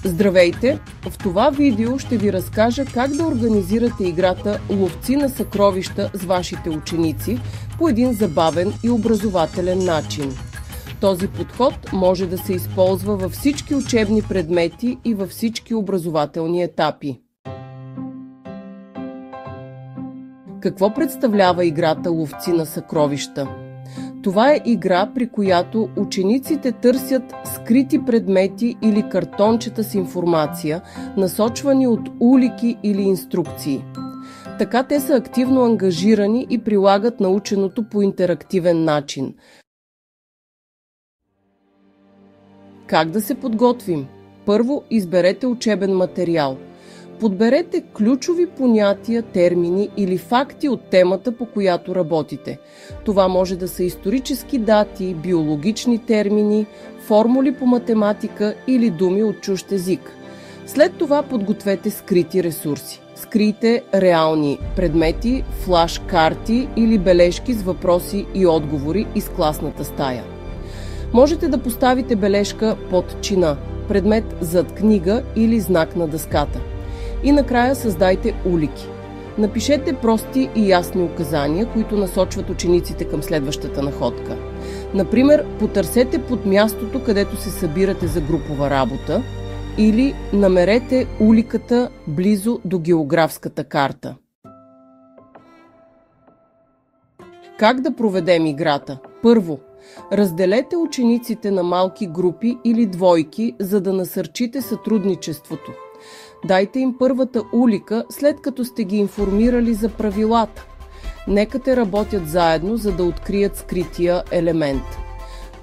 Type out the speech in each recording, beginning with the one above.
Здравейте! В това видео ще ви разкажа как да организирате играта Ловци на съкровища с вашите ученици по един забавен и образователен начин. Този подход може да се използва във всички учебни предмети и във всички образователни етапи. Какво представлява играта Ловци на съкровища? Това е игра, при която учениците търсят скрити предмети или картончета с информация, насочвани от улики или инструкции. Така те са активно ангажирани и прилагат наученото по интерактивен начин. Как да се подготвим? Първо, изберете учебен материал. Подберете ключови понятия, термини или факти от темата, по която работите. Това може да са исторически дати, биологични термини, формули по математика или думи от чужд език. След това подгответе скрити ресурси. Скрийте реални предмети, флаш-карти или бележки с въпроси и отговори из класната стая. Можете да поставите бележка под чина, предмет зад книга или знак на дъската. И накрая създайте улики. Напишете прости и ясни указания, които насочват учениците към следващата находка. Например, потърсете под мястото, където се събирате за групова работа, или намерете уликата близо до географската карта. Как да проведем играта? Първо, разделете учениците на малки групи или двойки, за да насърчите сътрудничеството. Дайте им първата улика, след като сте ги информирали за правилата. Нека те работят заедно, за да открият скрития елемент.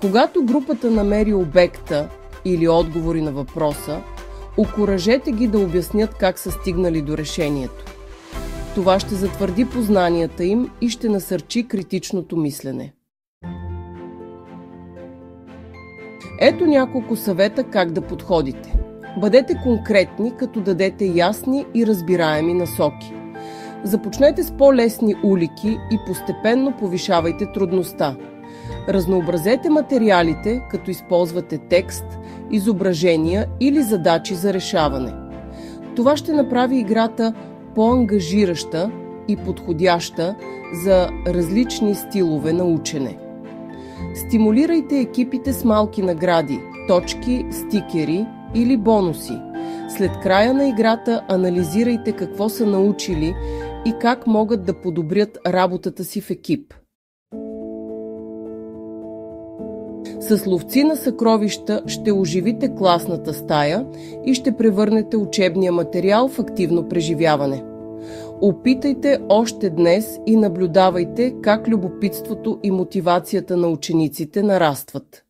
Когато групата намери обекта или отговори на въпроса, окуражете ги да обяснят как са стигнали до решението. Това ще затвърди познанията им и ще насърчи критичното мислене. Ето няколко съвета как да подходите. Бъдете конкретни, като дадете ясни и разбираеми насоки. Започнете с по-лесни улики и постепенно повишавайте трудността. Разнообразете материалите, като използвате текст, изображения или задачи за решаване. Това ще направи играта по-ангажираща и подходяща за различни стилове на учене. Стимулирайте екипите с малки награди, точки, стикери или бонуси. След края на играта анализирайте какво са научили и как могат да подобрят работата си в екип. С ловци на съкровища ще оживите класната стая и ще превърнете учебния материал в активно преживяване. Опитайте още днес и наблюдавайте как любопитството и мотивацията на учениците нарастват.